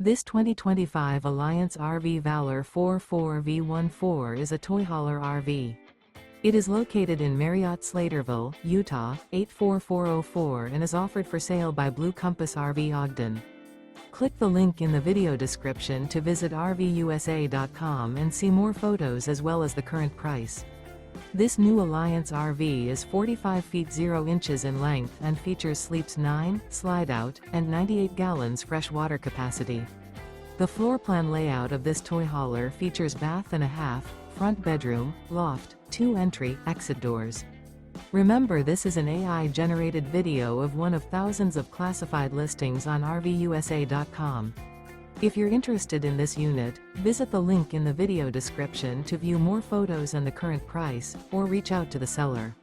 This 2025 Alliance RV Valor 44V14 is a toy hauler RV. It is located in Marriott-Slaterville, Utah, 84404 and is offered for sale by Blue Compass RV Ogden. Click the link in the video description to visit RVUSA.com and see more photos as well as the current price. This new Alliance RV is 45 feet 0 inches in length and features sleeps 9, slide-out, and 98 gallons fresh water capacity. The floor plan layout of this toy hauler features bath and a half, front bedroom, loft, 2 entry, exit doors. Remember, this is an AI-generated video of one of thousands of classified listings on RVUSA.com. If you're interested in this unit, visit the link in the video description to view more photos and the current price, or reach out to the seller.